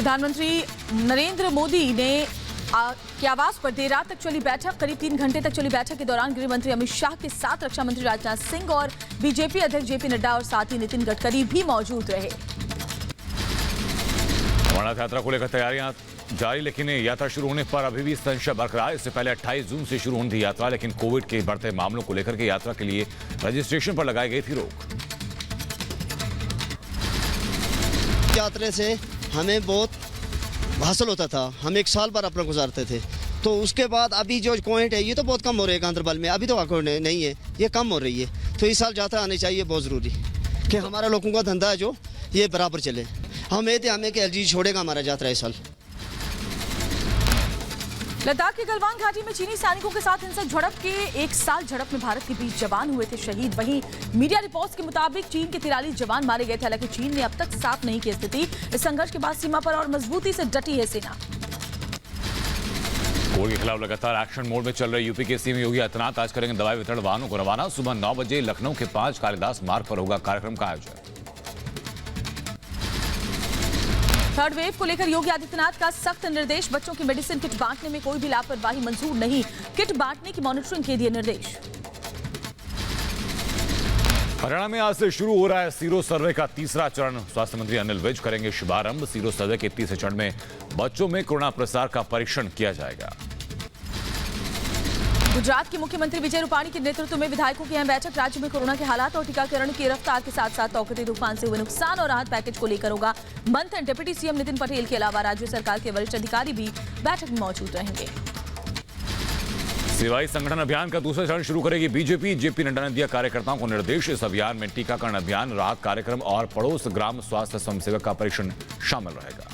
प्रधानमंत्री नरेंद्र मोदी ने के आवास पर देर रात तक चली बैठक। करीब 3 घंटे तक चली बैठक के दौरान गृह मंत्री अमित शाह के साथ रक्षा मंत्री राजनाथ सिंह और बीजेपी अध्यक्ष जेपी नड्डा और साथ ही नितिन गडकरी भी मौजूद रहे। अमरनाथ यात्रा को लेकर तैयारियां जारी, लेकिन यात्रा शुरू होने पर अभी भी संशय बरकरार। इससे पहले 28 जून से शुरू होनी थी यात्रा, लेकिन कोविड के बढ़ते मामलों को लेकर के यात्रा के लिए रजिस्ट्रेशन पर लगाई गई थी रोक। यात्रा से हमें बहुत हासिल होता था, हम 1 साल पर अपना गुजारते थे। तो उसके बाद अभी जो पॉइंट है ये तो बहुत कम हो रहे हैं गांधरबल में, अभी तो अकाउंट नहीं है, ये कम हो रही है। तो इस साल यात्रा आनी चाहिए, बहुत ज़रूरी कि हमारा लोगों का धंधा है जो ये बराबर चले। हम ये थे हमें कि एलजी छोड़ेगा हमारा यात्रा इस साल। लद्दाख की गलवान घाटी में चीनी सैनिकों के साथ हिंसक झड़प के 1 साल झड़प में भारत के 20 जवान हुए थे शहीद। वहीं मीडिया रिपोर्ट्स के मुताबिक चीन के 43 जवान मारे गए थे। हालांकि चीन ने अब तक साफ नहीं की स्थिति। इस संघर्ष के बाद सीमा पर और मजबूती से डटी है सेना। कोविड के खिलाफ लगातार एक्शन मोड में चल रहे यूपी के सीएम योगी आदित्यनाथ आज करेंगे दवाई वितरण वाहनों को रवाना। सुबह 9 बजे लखनऊ के 5 कालिदास मार्ग पर होगा कार्यक्रम का आयोजन। थर्ड वेव को लेकर योगी आदित्यनाथ का सख्त निर्देश। बच्चों की मेडिसिन किट बांटने में कोई भी लापरवाही मंजूर नहीं। किट बांटने की मॉनिटरिंग के दिए निर्देश। हरियाणा में आज से शुरू हो रहा है सीरो सर्वे का तीसरा चरण। स्वास्थ्य मंत्री अनिल विज करेंगे शुभारंभ। सीरो सर्वे के तीसरे चरण में बच्चों में कोरोना प्रसार का परीक्षण किया जाएगा। गुजरात के मुख्यमंत्री विजय रूपाणी के नेतृत्व में विधायकों की अहम बैठक। राज्य में कोरोना के हालात और टीकाकरण की रफ्तार के साथ साथ तौकती तूफान से हुए नुकसान और राहत पैकेज को लेकर होगा मंथन। डिप्टी सीएम नितिन पटेल के अलावा राज्य सरकार के वरिष्ठ अधिकारी भी बैठक में मौजूद रहेंगे। सेवाई संगठन अभियान का दूसरा चरण शुरू करेगी बीजेपी। जेपी नड्डा ने दिया कार्यकर्ताओं को निर्देश। इस अभियान में टीकाकरण अभियान, राहत कार्यक्रम और पड़ोस ग्राम स्वास्थ्य स्वयंसेवक का परीक्षण शामिल रहेगा।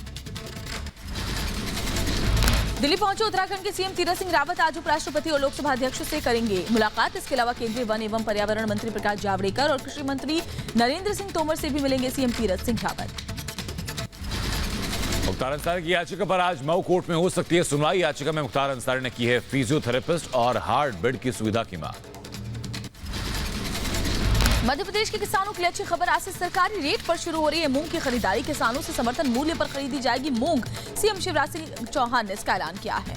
दिल्ली पहुंचे उत्तराखंड के सीएम तीरथ सिंह रावत आज उपराष्ट्रपति और लोकसभा अध्यक्ष से करेंगे मुलाकात। इसके अलावा केंद्रीय वन एवं पर्यावरण मंत्री प्रकाश जावड़ेकर और कृषि मंत्री नरेंद्र सिंह तोमर से भी मिलेंगे सीएम तीरथ सिंह रावत। मुख्तार अंसारी की याचिका पर आज मऊ कोर्ट में हो सकती है सुनवाई। याचिका में मुख्तार अंसारी ने की है फिजियोथेरेपिस्ट और हार्ट बेड की सुविधा की मांग। मध्य प्रदेश के किसानों के लिए अच्छी खबर। आज से सरकारी रेट पर शुरू हो रही है मूंग की खरीदारी। किसानों से समर्थन मूल्य पर खरीदी जाएगी मूंग। सीएम शिवराज सिंह चौहान ने इसका ऐलान किया है।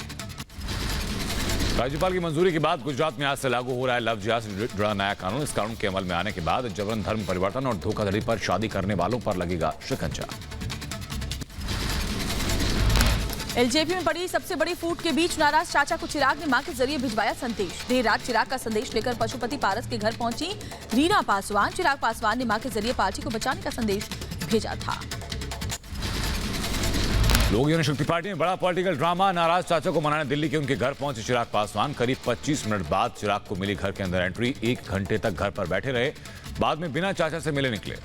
राज्यपाल की मंजूरी के बाद गुजरात में आज से लागू हो रहा है लव जिहाद से जुड़ा नया कानून। इस कानून के अमल में आने के बाद जबरन धर्म परिवर्तन और धोखाधड़ी पर शादी करने वालों पर लगेगा शिकंजा। एलजेपी में पड़ी सबसे बड़ी फूट के बीच नाराज चाचा को चिराग ने मां के जरिए भिजवाया संदेश। देर रात चिराग का संदेश लेकर पशुपति पारस के घर पहुंची रीना पासवान। चिराग पासवान ने मां के जरिए पार्टी को बचाने का संदेश भेजा था। लोक जनशक्ति पार्टी में बड़ा पॉलिटिकल ड्रामा। नाराज चाचा को मनाने दिल्ली के उनके घर पहुंचे चिराग पासवान। करीब 25 मिनट बाद चिराग को मिली घर के अंदर एंट्री। 1 घंटे तक घर पर बैठे रहे, बाद में बिना चाचा से मिले निकले।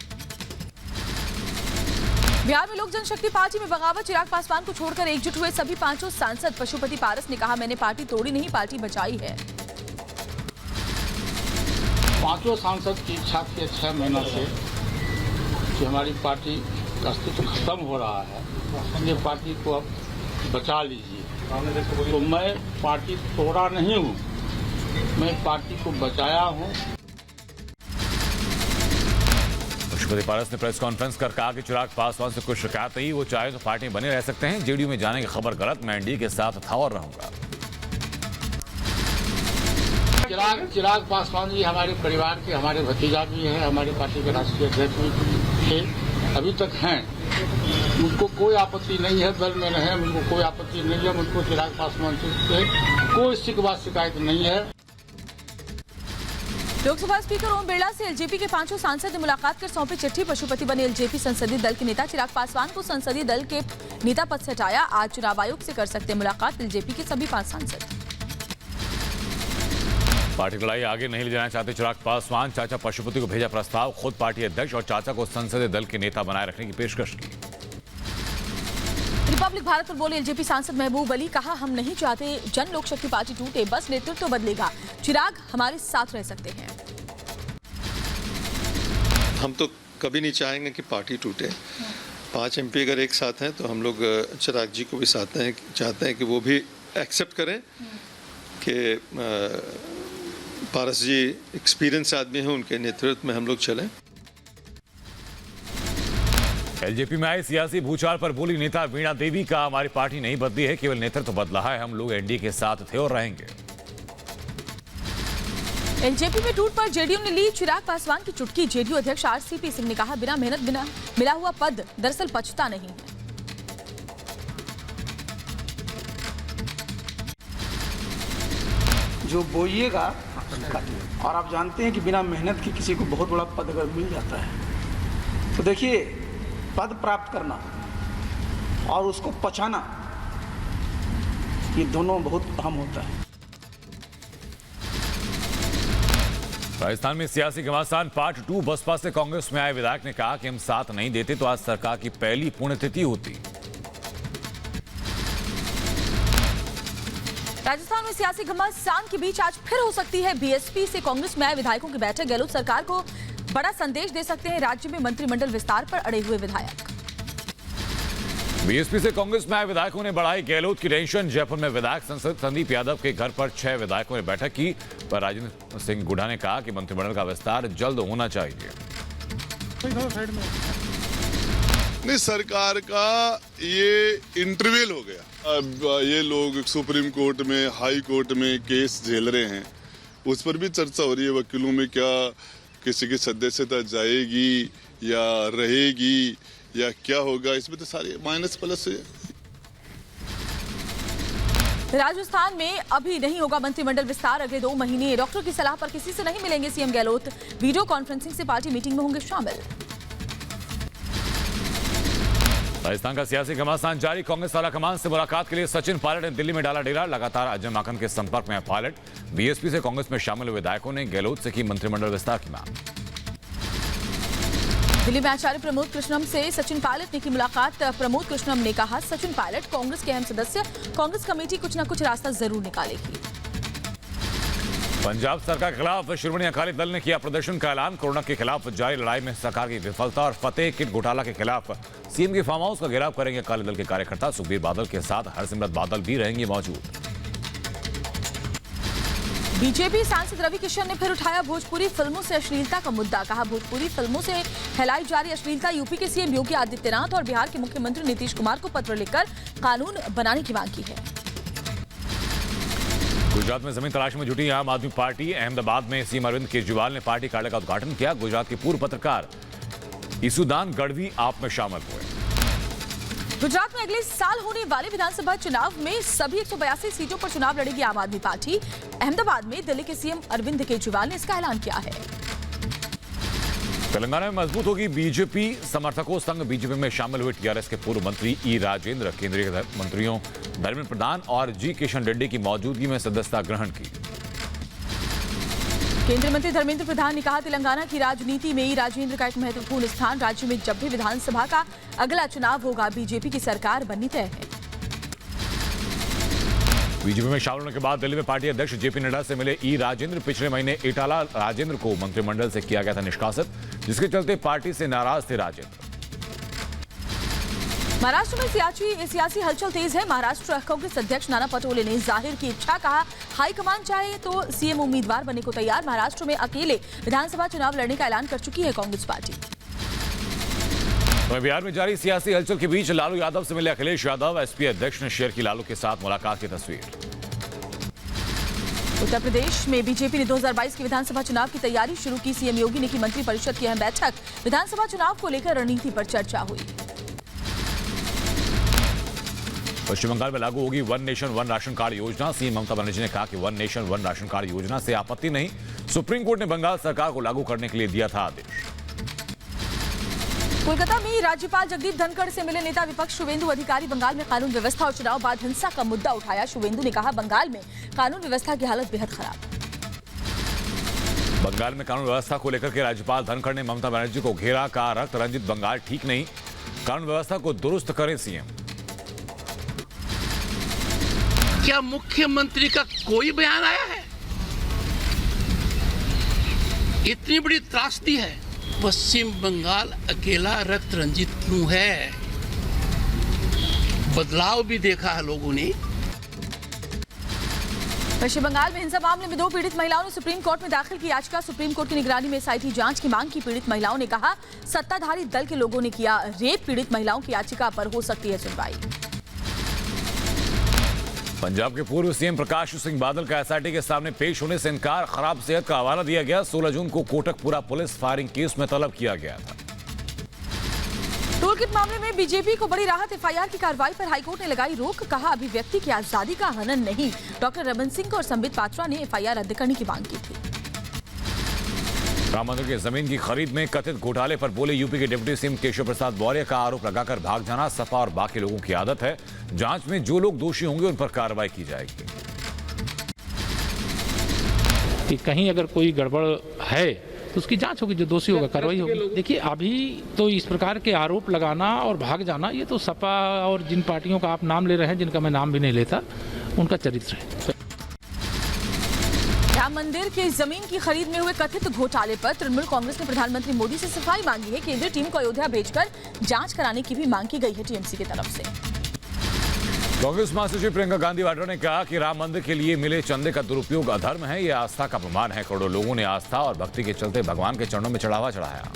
बिहार में लोक जनशक्ति पार्टी में बगावत। चिराग पासवान को छोड़कर एकजुट हुए सभी 5 सांसद। पशुपति पारस ने कहा, मैंने पार्टी तोड़ी नहीं, पार्टी बचाई है। 5 सांसद की इच्छा थी 6 महीनों से कि हमारी पार्टी का अस्तित्व खत्म हो रहा है, ये पार्टी को अब बचा लीजिए। तो मैं पार्टी तोड़ा नहीं हूँ, मैं पार्टी को बचाया हूँ। पशुपति पारस ने प्रेस कॉन्फ्रेंस कर कहा कि चिराग पासवान से कोई शिकायत नहीं, वो चाहे तो पार्टी बने रह सकते हैं। जेडीयू में जाने की खबर गलत, मैं एनडीए के साथ था और रहूंगा। चिराग पासवान जी हमारे परिवार के, हमारे भतीजा भी हैं, हमारे पार्टी के राष्ट्रीय अध्यक्ष भी थे, अभी तक हैं। उनको कोई आपत्ति नहीं है दल में रहे, उनको कोई आपत्ति नहीं है। उनको चिराग पासवान से कोई शिकायत नहीं है। लोकसभा स्पीकर ओम बिरला से एलजेपी के 5 सांसद ने मुलाकात कर सौंपी चिट्ठी। पशुपति बने एलजेपी संसदीय दल के नेता। चिराग पासवान को संसदीय दल के नेता पद से हटाया। आज चुनाव आयोग से कर सकते हैं मुलाकात एलजेपी के सभी 5 सांसद। पार्टी लड़ाई आगे नहीं ले जाना चाहते चिराग पासवान। चाचा पशुपति को भेजा प्रस्ताव, खुद पार्टी अध्यक्ष और चाचा को संसदीय दल के नेता बनाए रखने की पेशकश की। रिपब्लिक भारत पर बोले एलजेपी सांसद महबूब अली, कहा, हम नहीं चाहते जन लोक शक्ति पार्टी टूटे, बस नेतृत्व बदलेगा। चिराग हमारे साथ रह सकते हैं। हम तो कभी नहीं चाहेंगे कि पार्टी टूटे। 5 एमपी अगर एक साथ हैं तो हम लोग चिराग जी को भी साथ हैं, चाहते हैं कि वो भी एक्सेप्ट करें कि पारस जी एक्सपीरियंस आदमी हैं, उनके नेतृत्व में हम लोग चलें। एलजेपी में आए सियासी भूचाल पर बोली नेता वीणा देवी का हमारी पार्टी नहीं बदली है, केवल नेतृत्व बदला है। हम लोग एनडीए के साथ थे और रहेंगे। एलजेपी में टूट पर जेडीयू ने ली चिराग पासवान की चुटकी। जेडीयू अध्यक्ष आरसीपी सिंह ने कहा, बिना मेहनत बिना मिला हुआ पद दरअसल पचता नहीं है। जो बोइएगा और आप जानते हैं कि बिना मेहनत के किसी को बहुत बड़ा पद अगर मिल जाता है तो देखिए, पद प्राप्त करना और उसको पचाना, ये दोनों बहुत अहम होता है। राजस्थान में सियासी घमासान पार्ट 2। बसपा से कांग्रेस में आए विधायक ने कहा कि हम साथ नहीं देते तो आज सरकार की पहली पुण्यतिथि होती। राजस्थान में सियासी घमासान के बीच आज फिर हो सकती है बीएसपी से कांग्रेस में आए विधायकों की बैठक। गहलोत सरकार को बड़ा संदेश दे सकते हैं राज्य में मंत्रिमंडल विस्तार पर अड़े हुए विधायक। बीएसपी से कांग्रेस में आए विधायकों ने बढ़ाई गहलोत की टेंशन। जयपुर में विधायक संसद संदीप यादव के घर पर 6 विधायकों ने बैठक की, पर राजेंद्र सिंह गुढ़ा ने कहा कि मंत्रिमंडल का विस्तार जल्द होना चाहिए। नहीं, सरकार का ये इंटरव्यूल हो गया। अब ये लोग सुप्रीम कोर्ट में, हाई कोर्ट में केस झेल रहे हैं, उस पर भी चर्चा हो रही है वकीलों में, क्या किसी की सदस्यता जाएगी या रहेगी या क्या होगा। इसमें तो सारे माइनस प्लस है। राजस्थान में अभी नहीं होगा मंत्रिमंडल विस्तार, अगले 2 महीने। डॉक्टर की सलाह पर किसी से नहीं मिलेंगे सीएम गहलोत। वीडियो कॉन्फ्रेंसिंग से पार्टी मीटिंग में होंगे शामिल। राजस्थान का सियासी घमासान जारी। कांग्रेस आला कमान से मुलाकात के लिए सचिन पायलट ने दिल्ली में डाला डेरा। लगातार अजय माकन के संपर्क में है पायलट। बीएसपी से कांग्रेस में शामिल हुए विधायकों ने गहलोत से की मंत्रिमंडल विस्तार की मांग। दिल्ली में आचार्य प्रमोद कृष्णम से सचिन पायलट ने की मुलाकात। प्रमोद कृष्णम ने कहा, सचिन पायलट कांग्रेस के अहम सदस्य, कांग्रेस कमेटी कुछ न कुछ रास्ता जरूर निकालेगी। पंजाब सरकार के खिलाफ श्रोमणी अकाली दल ने किया प्रदर्शन का ऐलान। कोरोना के खिलाफ जारी लड़ाई में सरकार की विफलता और फतेह किट घोटाला के खिलाफ सीएम के फार्म हाउस का घेराव करेंगे अकाली दल के कार्यकर्ता। सुखबीर बादल के साथ हरसिमरत बादल भी रहेंगी मौजूद। बीजेपी सांसद रवि किशन ने फिर उठाया भोजपुरी फिल्मों से अश्लीलता का मुद्दा। कहा, भोजपुरी फिल्मों से फैलाई जा रही अश्लीलता। यूपी के सीएम योगी आदित्यनाथ और बिहार के मुख्यमंत्री नीतीश कुमार को पत्र लिखकर कानून बनाने की मांग की है। गुजरात में जमीन तलाश में जुटी आम आदमी पार्टी। अहमदाबाद में सीएम अरविंद केजरीवाल ने पार्टी कार्यालय का उद्घाटन किया। गुजरात के पूर्व पत्रकार ईसुदान गढ़वी आप में शामिल हुए। गुजरात में अगले साल होने वाले विधानसभा चुनाव में सभी 182 सीटों पर चुनाव लड़ेगी आम आदमी पार्टी। अहमदाबाद में दिल्ली के सीएम अरविंद केजरीवाल ने इसका ऐलान किया है। तेलंगाना में मजबूत होगी बीजेपी समर्थकों संग। बीजेपी में शामिल हुए टीआरएस के पूर्व मंत्री ई राजेंद्र, केंद्रीय मंत्रियों धर्मेंद्र प्रधान और जी किशन रेड्डी की मौजूदगी में सदस्यता ग्रहण की। केंद्रीय मंत्री धर्मेंद्र प्रधान ने कहा, तेलंगाना की राजनीति में ई राजेंद्र का एक महत्वपूर्ण स्थान। राज्य में जब भी विधानसभा का अगला चुनाव होगा, बीजेपी की सरकार बननी तय है। बीजेपी में शामिल होने के बाद दिल्ली में पार्टी अध्यक्ष जेपी नड्डा से मिले ई राजेंद्र। पिछले महीने इटाला राजेंद्र को मंत्रिमंडल से किया गया था निष्कासित, जिसके चलते पार्टी से नाराज थे राजेंद्र। महाराष्ट्र में सियासी हलचल तेज है। महाराष्ट्र कांग्रेस अध्यक्ष नाना पटोले ने जाहिर की इच्छा। कहा, हाईकमान चाहे तो सीएम उम्मीदवार बनने को तैयार। महाराष्ट्र में अकेले विधानसभा चुनाव लड़ने का ऐलान कर चुकी है कांग्रेस पार्टी। बिहार में जारी सियासी हलचल के बीच लालू यादव से मिले अखिलेश यादव। एसपी अध्यक्ष ने शेयर की लालू के साथ मुलाकात की तस्वीर। उत्तर प्रदेश में बीजेपी ने 2022 के विधानसभा चुनाव की तैयारी शुरू की। सीएम योगी ने की मंत्रिपरिषद की अहम बैठक। विधानसभा चुनाव को लेकर रणनीति पर चर्चा हुई। पश्चिम बंगाल में लागू होगी one nation one ration card योजना। सीएम ममता बनर्जी ने कहा कि one nation one ration card योजना से आपत्ति नहीं। सुप्रीम कोर्ट ने बंगाल सरकार को लागू करने के लिए दिया था आदेश। कोलकाता में राज्यपाल जगदीप धनखड़ से मिले नेता विपक्ष शुवेंदु अधिकारी। बंगाल में कानून व्यवस्था और चुनाव बाद हिंसा का मुद्दा उठाया। शुवेंदु ने कहा, बंगाल में कानून व्यवस्था की हालत बेहद खराब। बंगाल में कानून व्यवस्था को लेकर के राज्यपाल धनखड़ ने ममता बनर्जी को घेरा। कहा, रक्त रंजित बंगाल ठीक नहीं, कानून व्यवस्था को दुरुस्त करें सीएम। क्या मुख्यमंत्री का कोई बयान आया है? इतनी बड़ी त्रासदी है। पश्चिम बंगाल अकेला रक्त रंजित क्यों है? बदलाव भी देखा है लोगों ने। पश्चिम बंगाल में हिंसा मामले में 2 पीड़ित महिलाओं ने सुप्रीम कोर्ट में दाखिल की याचिका। सुप्रीम कोर्ट की निगरानी में एसआईटी जांच की मांग की। पीड़ित महिलाओं ने कहा, सत्ताधारी दल के लोगों ने किया रेप। पीड़ित महिलाओं की याचिका पर हो सकती है सुनवाई। पंजाब के पूर्व सीएम प्रकाश सिंह बादल का एसआईटी के सामने पेश होने से इनकार। खराब सेहत का हवाला दिया गया। 16 जून को कोटकपुरा पुलिस फायरिंग केस में तलब किया गया था। टूलकिट मामले में बीजेपी को बड़ी राहत। एफआईआर की कार्रवाई पर हाईकोर्ट ने लगाई रोक। कहा, अभिव्यक्ति की आजादी का हनन नहीं। डॉक्टर रमन सिंह और संबित पात्रा ने एफआईआर रद्द करने की मांग की थी। राम मंदिर की जमीन की खरीद में कथित घोटाले पर बोले यूपी के डिप्टी सीएम केशव प्रसाद मौर्य का आरोप लगाकर भाग जाना सपा और बाकी लोगों की आदत है। जांच में जो लोग दोषी होंगे उन पर कार्रवाई की जाएगी। कि कहीं अगर कोई गड़बड़ है तो उसकी जांच होगी, जो दोषी होगा कार्रवाई होगी। देखिए, अभी तो इस प्रकार के आरोप लगाना और भाग जाना, ये तो सपा और जिन पार्टियों का आप नाम ले रहे हैं, जिनका मैं नाम भी नहीं लेता, उनका चरित्र है। राम मंदिर की जमीन की खरीद में हुए कथित घोटाले पर तृणमूल कांग्रेस ने प्रधानमंत्री मोदी से सफाई मांगी है। केंद्रीय टीम को अयोध्या भेजकर जांच कराने की भी मांग की गई है टीएमसी की तरफ से। कांग्रेस महासचिव प्रियंका गांधी वाड्रा ने कहा कि राम मंदिर के लिए मिले चंदे का दुरुपयोग अधर्म है। यह आस्था का अपमान है। करोड़ों लोगों ने आस्था और भक्ति के चलते भगवान के चरणों में चढ़ावा चढ़ाया।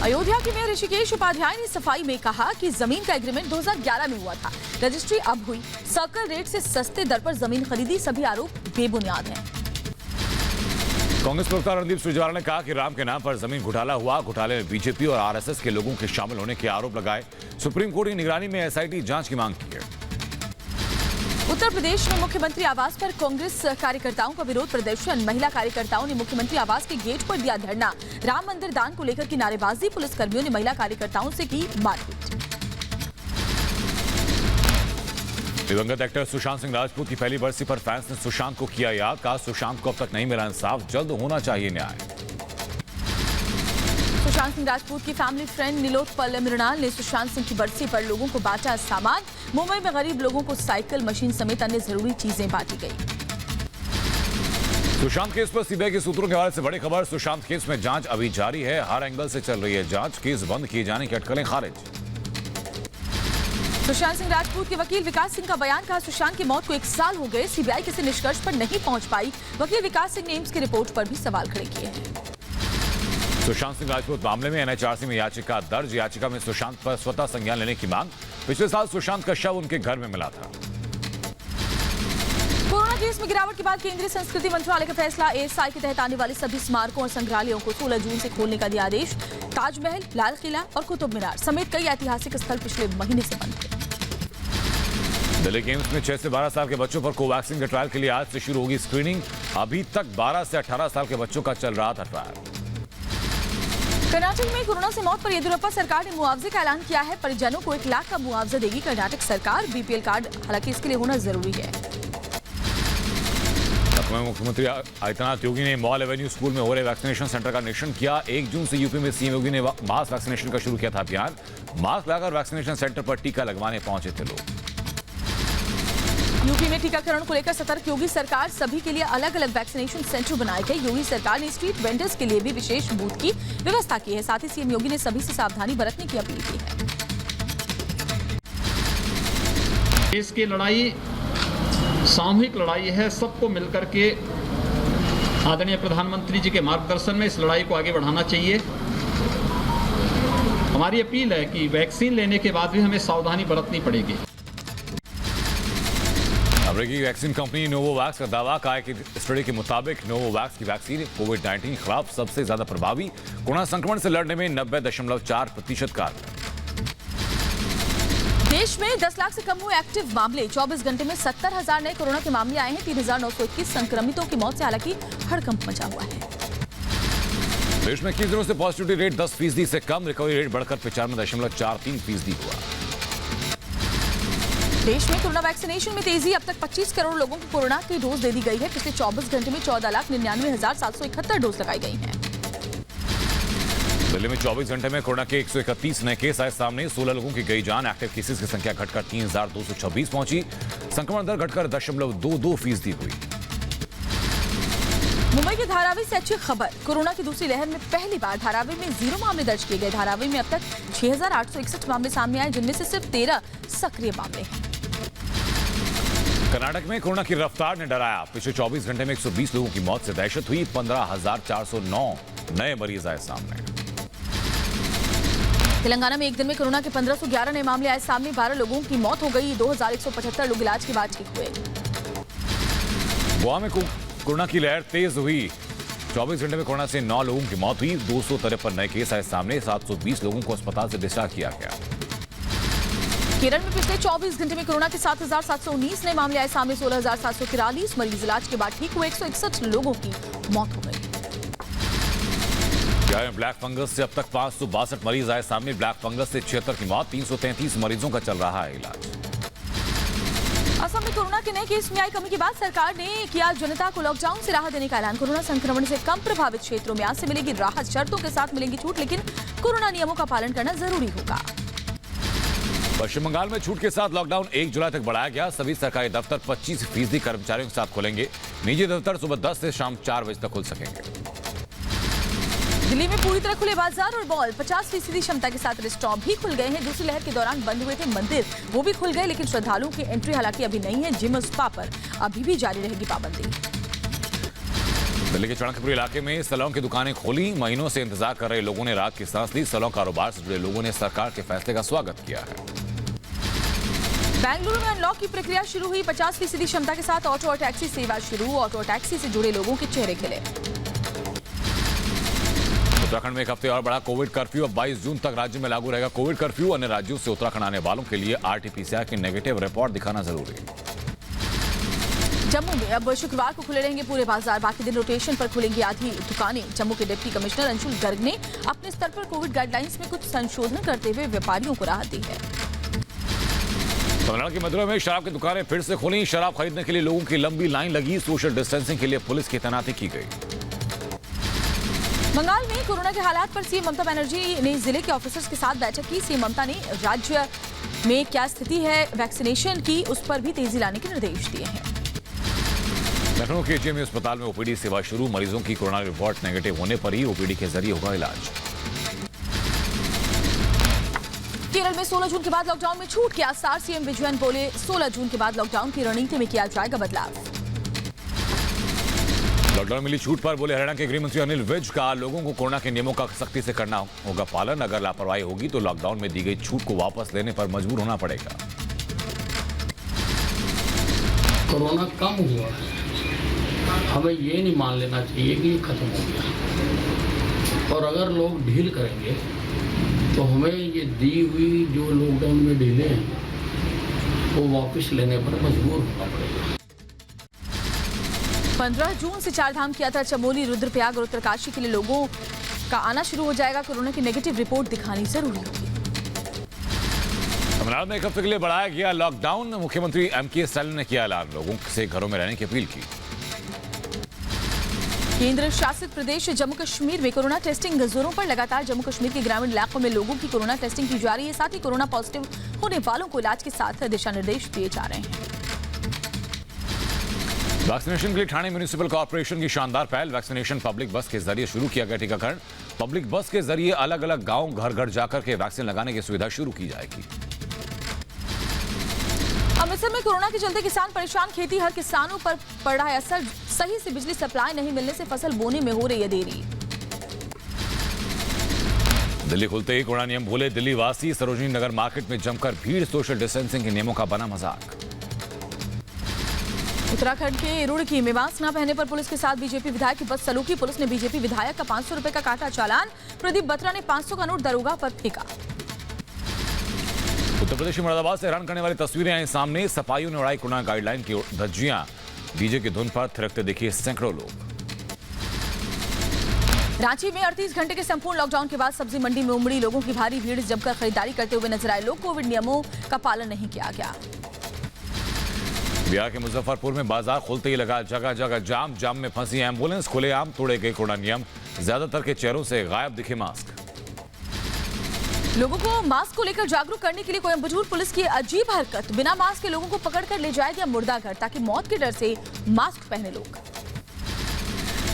अयोध्या के मेयर ऋषिकेश उपाध्याय ने सफाई में कहा कि जमीन का एग्रीमेंट 2011 में हुआ था। रजिस्ट्री अब हुई। सर्कल रेट से सस्ते दर पर जमीन खरीदी। सभी आरोप बेबुनियाद हैं। कांग्रेस प्रवक्ता रणदीप सुरजेवाला ने कहा कि राम के नाम पर जमीन घोटाला हुआ। घोटाले में बीजेपी और आरएसएस के लोगों के शामिल होने के आरोप लगाए। सुप्रीम कोर्ट की निगरानी में एसआईटी जांच की मांग की है। उत्तर प्रदेश में मुख्यमंत्री आवास पर कांग्रेस कार्यकर्ताओं का विरोध प्रदर्शन। महिला कार्यकर्ताओं ने मुख्यमंत्री आवास के गेट पर दिया धरना। राम मंदिर दान को लेकर की नारेबाजी। पुलिसकर्मियों ने महिला कार्यकर्ताओं से की मारपीट। दिवंगत एक्टर सुशांत सिंह राजपूत की पहली बरसी पर फैंस ने सुशांत को किया याद। कहा, सुशांत को अब तक नहीं मिला इंसाफ, जल्द होना चाहिए न्याय। सुशांत सिंह राजपूत की फैमिली फ्रेंड नीलोत्पल मृणाल ने सुशांत सिंह की बरसी पर लोगों को बांटा सामान। मुंबई में गरीब लोगों को साइकिल, मशीन समेत अन्य जरूरी चीजें बांटी गई। सुशांत केस पर सीबीआई के सूत्रों के हवाले से बड़ी खबर। सुशांत केस में जांच अभी जारी है। हर एंगल से चल रही है जांच। केस बंद किए जाने की अटकलें खारिज। सुशांत सिंह राजपूत के वकील विकास सिंह का बयान। कहा, सुशांत की मौत को 1 साल हो गए। सीबीआई किसी निष्कर्ष पर नहीं पहुंच पाई। वकील विकास सिंह ने एम्स की रिपोर्ट पर भी सवाल खड़े किए हैं। सुशांत सिंह राजपूत मामले में एनएचआरसी में याचिका दर्ज। याचिका में सुशांत पर स्वतः संज्ञान लेने की मांग। पिछले साल सुशांत का शव उनके घर में मिला था। कोरोना केस में गिरावट के बाद केंद्रीय संस्कृति मंत्रालय का फैसला। एएसआई के तहत आने वाले सभी स्मारकों और संग्रहालयों को 16 जून से खोलने का दिया आदेश। ताजमहल, लाल किला और कुतुब मीनार समेत कई ऐतिहासिक स्थल पिछले महीने से बंद थे। दिल्ली के एम्स में 6 से 12 साल के बच्चों पर कोवैक्सीन के ट्रायल के लिए आज से शुरू होगी स्क्रीनिंग। अभी तक 12 से 18 साल के बच्चों का चल रहा था ट्रायल। कर्नाटक में कोरोना से मौत पर येदियुरप्पा सरकार ने मुआवजे का ऐलान किया है। परिजनों को 1 लाख का मुआवजा देगी कर्नाटक सरकार। बीपीएल कार्ड हालांकि इसके लिए होना जरूरी है। लखनऊ में मुख्यमंत्री आदित्यनाथ योगी ने मॉल एवेन्यू स्कूल में हो रहे वैक्सीनेशन सेंटर का निरीक्षण किया। 1 जून से यूपी में सीएम योगी ने मास वैक्सीनेशन का शुरू किया था अभियान। मास्क लगाकर वैक्सीनेशन सेंटर पर टीका लगवाने पहुंचे थे लोग। यूपी में टीकाकरण को लेकर सतर्क योगी सरकार। सभी के लिए अलग अलग वैक्सीनेशन सेंटर बनाए गए। योगी सरकार ने स्ट्रीट वेंडर्स के लिए भी विशेष बूथ की व्यवस्था की है। साथ ही सीएम योगी ने सभी से सावधानी बरतने की अपील की है। देश की लड़ाई सामूहिक लड़ाई है। सबको मिलकर के आदरणीय प्रधानमंत्री जी के मार्गदर्शन में इस लड़ाई को आगे बढ़ाना चाहिए। हमारी अपील है कि वैक्सीन लेने के बाद भी हमें सावधानी बरतनी पड़ेगी। अमेरिकी वैक्सीन कंपनी नोवोवैक्स का दावा। कहा है कि स्टडी के मुताबिक नोवोवैक्स की वैक्सीन कोविड-19 के खिलाफ सबसे ज्यादा प्रभावी, कोरोना संक्रमण से लड़ने में 90.4% कारगर। देश में 10 लाख से कम हुए एक्टिव मामले। 24 घंटे में 70,000 नए कोरोना के मामले आए हैं। 3,921 संक्रमितों की मौत से हालांकि हड़कंप मचा हुआ है। देश में 21 दिनों से पॉजिटिविटी रेट 10% से कम। रिकवरी रेट बढ़कर 95.43% हुआ। देश में कोरोना वैक्सीनेशन में तेजी। अब तक 25 करोड़ लोगों को कोरोना की डोज दे दी गई है। पिछले 24 घंटे में 14,99,771 डोज लगाई गई हैं। दिल्ली में 24 घंटे में कोरोना के 131 नए केस आए सामने। 16 लोगों की गई जान। एक्टिव केसेस की संख्या घटकर 3,226 पहुंची। संक्रमण दर घटकर 0.22% हुई। मुंबई के धारावी से अच्छी खबर। कोरोना की दूसरी लहर में पहली बार धारावी में 0 मामले दर्ज किए गए। धारावी में अब तक 6,861 मामले सामने आए, जिनमें से सिर्फ 13 सक्रिय मामले हैं। कर्नाटक में कोरोना की रफ्तार ने डराया। पिछले 24 घंटे में 120 लोगों की मौत से दहशत हुई। 15,409 नए मरीज आए सामने। तेलंगाना में एक दिन में कोरोना के 1511 नए मामले आए सामने। 12 लोगों की मौत हो गई। 2175 लोग इलाज के बाद ठीक हुए। गोवा में कोरोना की लहर तेज हुई। 24 घंटे में कोरोना से 9 लोगों की मौत हुई। 253 नए केस आए सामने। 720 लोगों को अस्पताल से डिस्चार्ज किया गया। केरल में पिछले 24 घंटे में कोरोना के 7,719 नए मामले आए सामने। 16,743 मरीज इलाज के बाद ठीक हुए। 161 लोगों की मौत हो गई। बिहार में ब्लैक फंगस से अब तक 562 मरीज आए सामने। ब्लैक फंगस से 76 की मौत। 333 मरीजों का चल रहा है इलाज। असम में कोरोना के नए केस में आई कमी के बाद सरकार ने किया जनता को लॉकडाउन से राहत देने का ऐलान। कोरोना संक्रमण से कम प्रभावित क्षेत्रों में आज से मिलेगी राहत। शर्तों के साथ मिलेंगी छूट, लेकिन कोरोना नियमों का पालन करना जरूरी होगा। पश्चिम बंगाल में छूट के साथ लॉकडाउन 1 जुलाई तक बढ़ाया गया। सभी सरकारी दफ्तर 25% कर्मचारियों के साथ खुलेंगे। निजी दफ्तर सुबह 10 से शाम 4 बजे तक खुल सकेंगे। दिल्ली में पूरी तरह खुले बाजार और मॉल। 50% क्षमता के साथ रेस्टोरेंट भी खुल गए हैं। दूसरी लहर के दौरान बंद हुए थे मंदिर, वो भी खुल गए, लेकिन श्रद्धालुओं की एंट्री हालांकि अभी नहीं है। जिम और स्पा पर अभी भी जारी रहेगी पाबंदी। दिल्ली के चाणक्यपुर इलाके में सैलून की दुकानें खोली। महीनों से इंतजार कर रहे लोगों ने रात की सांस ली। सैलून कारोबार से जुड़े लोगों ने सरकार के फैसले का स्वागत किया है। बेंगलुरु में अनलॉक की प्रक्रिया शुरू हुई। 50% क्षमता के साथ ऑटो और टैक्सी सेवा शुरू। ऑटो और टैक्सी से जुड़े लोगों के चेहरे खिले। उत्तराखंड में एक हफ्ते और बड़ा कोविड कर्फ्यू। अब 22 जून तक राज्य में लागू रहेगा कोविड कर्फ्यू। अन्य राज्यों से उत्तराखंड आने वालों के लिए RT-PCR की नेगेटिव रिपोर्ट दिखाना जरूरी। जम्मू में अब शुक्रवार को खुले रहेंगे पूरे बाजार। बाकी दिन रोटेशन पर खुलेंगी आधी दुकानें। जम्मू के डिप्टी कमिश्नर अंशुल गर्ग ने अपने स्तर पर कोविड गाइडलाइंस में कुछ संशोधन करते हुए व्यापारियों को राहत दी है। तमिलनाडु के मदुरै में शराब की दुकानें फिर से खुली। शराब खरीदने के लिए लोगों की लंबी लाइन लगी। सोशल डिस्टेंसिंग के लिए पुलिस की तैनाती की गई। बंगाल में कोरोना के हालात पर सीएम ममता बनर्जी ने जिले के ऑफिसर्स के साथ बैठक की। सीएम ममता ने राज्य में क्या स्थिति है वैक्सीनेशन की, उस पर भी तेजी लाने के निर्देश दिए हैं। लखनऊ के जेएमयू अस्पताल में OPD सेवा शुरू। मरीजों की कोरोना रिपोर्ट नेगेटिव होने पर ही OPD के जरिए होगा इलाज। केरल में 16 जून के बाद लॉकडाउन में छूट के आसार। सीएम विजयन बोले 16 जून के बाद लॉकडाउन की रणनीति में किया जाएगा बदलाव। लॉकडाउन मिली छूट पर बोले हरियाणा के गृह मंत्री अनिल विज का लोगों को कोरोना के नियमों का सख्ती से करना होगा पालन। अगर लापरवाही होगी तो लॉकडाउन में दी गई छूट को वापस लेने पर मजबूर होना पड़ेगा। कोरोना कम हुआ है, हमें ये नहीं मान लेना चाहिए कि ये खत्म हो गया। और अगर लोग ढील करेंगे तो हमें ये दी हुई जो लॉकडाउन में ढीले हैं वो वापस लेने पर मजबूर होना पड़ेगा। 15 जून से 4 धाम की यात्रा चमोली, रुद्रप्रयाग और उत्तरकाशी के लिए लोगों का आना शुरू हो जाएगा। कोरोना की नेगेटिव रिपोर्ट दिखानी जरूरी होगी। तमिलनाडु में एक हफ्ते के लिए बढ़ाया गया लॉकडाउन। मुख्यमंत्री MK स्टालिन ने किया ऐलान। लोगों से घरों में रहने की अपील की। केंद्र शासित प्रदेश जम्मू कश्मीर में कोरोना टेस्टिंग जोरों पर। लगातार जम्मू कश्मीर के ग्रामीण इलाकों में लोगों की कोरोना टेस्टिंग की जा रही है। साथ ही कोरोना पॉजिटिव होने वालों को इलाज के साथ दिशा निर्देश दिए जा रहे हैं। वैक्सीनेशन के लिए ठाणे म्युनिसिपल कॉर्पोरेशन की शानदार पहल। वैक्सीनेशन पब्लिक बस के जरिए शुरू किया गया टीकाकरण। पब्लिक बस के जरिए अलग अलग गांव घर घर जाकर के वैक्सीन लगाने की सुविधा शुरू की जाएगी। अमृतसर में कोरोना के चलते किसान परेशान। खेती हर किसानों पर पड़ रहा है असर। सही से बिजली सप्लाई नहीं मिलने से फसल बोने में हो रही है देरी। दिल्ली खुलते ही कोरोना नियम भूले दिल्ली वासी। सरोजनी नगर मार्केट में जमकर भीड़। सोशल डिस्टेंसिंग के नियमों का बना मजाक। उत्तराखंड के रुड़की में मास्क न पहनने पर पुलिस के साथ बीजेपी विधायक की बदसलूकी। पुलिस ने बीजेपी विधायक का 500 रुपए का काटा चालान। प्रदीप बत्रा ने 500 का नोट दरोगा पर फेंका। उत्तर प्रदेश में मुरादाबाद से हैरान करने वाली तस्वीरें आई सामने। सफाइयों ने उड़ाई कोरोना गाइडलाइन की धज्जियां। डीजे की धुन पर थिरकते दिखे सैकड़ों लोग। रांची में 38 घंटे के संपूर्ण लॉकडाउन के बाद सब्जी मंडी में उमड़ी लोगों की भारी भीड़। जमकर खरीदारी करते हुए नजर आए लोग। कोविड नियमों का पालन नहीं किया गया। बिहार के मुजफ्फरपुर में बाजार खुलते ही लगा जगह जगह जाम। जाम में फंसी एम्बुलेंस। खुलेआम तोड़े गए कोरोना नियम। ज्यादातर के चेहरों से गायब दिखे मास्क। लोगों को मास्क को लेकर जागरूक करने के लिए कोयम्बटूर पुलिस की अजीब हरकत। बिना मास्क के लोगों को पकड़कर ले जाया गया मुर्दाघर, ताकि मौत के डर से मास्क पहने लोग।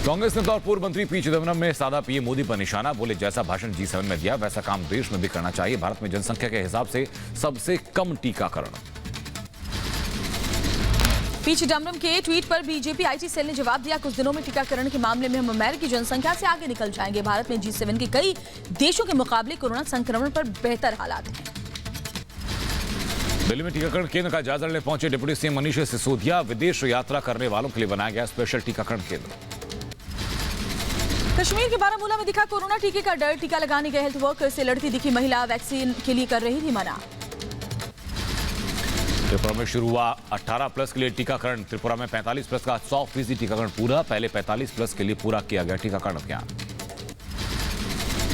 कांग्रेस नेता और पूर्व मंत्री पी चिदम्बरम ने साधा पीएम मोदी पर निशाना। बोले जैसा भाषण G7 में दिया वैसा काम देश में भी करना चाहिए। भारत में जनसंख्या के हिसाब से सबसे कम टीकाकरण। पी चिदम्बरम के ट्वीट पर बीजेपी आईटी सेल ने जवाब दिया, कुछ दिनों में टीकाकरण के मामले में हम अमेरिकी जनसंख्या से आगे निकल जाएंगे। भारत में G7 के कई देशों के मुकाबले कोरोना संक्रमण पर बेहतर हालात हैं। दिल्ली में टीकाकरण केंद्र का जायजा लेने पहुंचे डिप्टी सीएम मनीष सिसोदिया। विदेश यात्रा करने वालों के लिए बनाया गया स्पेशल टीकाकरण केंद्र। कश्मीर के बारामूला में दिखा कोरोना टीके का डर। टीका लगाने गए हेल्थ वर्कर से लड़ती दिखी महिला, वैक्सीन के लिए कर रही थी मना। त्रिपुरा में शुरू हुआ 18+ के लिए टीकाकरण। त्रिपुरा में 45+ का 100% टीकाकरण पूरा। पहले 45+ के लिए पूरा किया गया टीकाकरण अभियान।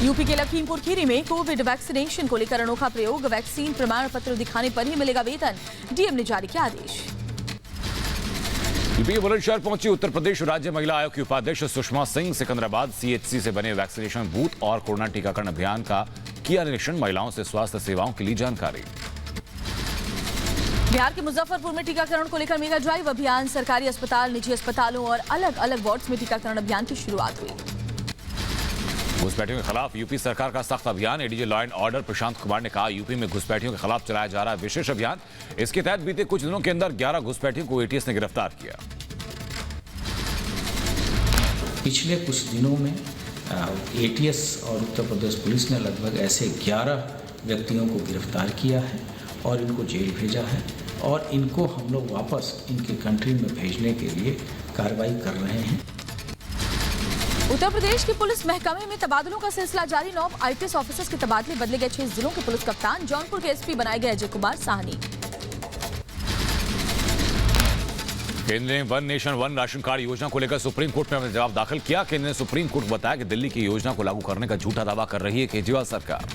यूपी के लखीमपुर खीरी में कोविड वैक्सीनेशन को लेकर अनोखा प्रयोग। वैक्सीन प्रमाण पत्र दिखाने पर ही मिलेगा वेतन, डीएम ने जारी किया आदेश। यूपी के बुलंदशहर पहुंची उत्तर प्रदेश राज्य महिला आयोग की उपाध्यक्ष सुषमा सिंह। सिकंदराबाद CHC से बने वैक्सीनेशन बूथ और कोरोना टीकाकरण अभियान का किया निरीक्षण। महिलाओं से स्वास्थ्य सेवाओं के लिए जानकारी। बिहार के मुजफ्फरपुर में टीकाकरण को लेकर मेगा ड्राइव अभियान। सरकारी अस्पताल, निजी अस्पतालों और अलग अलग वार्ड्स में टीकाकरण अभियान की शुरुआत हुई। घुसपैठियों के खिलाफ यूपी सरकार का सख्त अभियान। ADG law and order Prashant Kumar ने कहा, यूपी में घुसपैठियों के खिलाफ चलाया जा रहा है विशेष अभियान। इसके तहत बीते कुछ दिनों के अंदर 11 घुसपैठियों को ATS ने गिरफ्तार किया। पिछले कुछ दिनों में ATS और उत्तर प्रदेश पुलिस ने लगभग ऐसे 11 व्यक्तियों को गिरफ्तार किया है और इनको जेल भेजा है और इनको हम लोग वापस इनके कंट्री में भेजने के लिए कार्रवाई कर रहे हैं। उत्तर प्रदेश की पुलिस महकमे में तबादलों का सिलसिला जारी। 9 IPS ऑफिसर्स के तबादले, बदले गए 6 जिलों के पुलिस कप्तान। जौनपुर के SP बनाए गए अजय कुमार साहनी। केंद्र ने one nation one ration card योजना को लेकर सुप्रीम कोर्ट में अपना जवाब दाखिल किया। केंद्र ने सुप्रीम कोर्ट को बताया कि दिल्ली की योजना को लागू करने का झूठा दावा कर रही है केजरीवाल सरकार।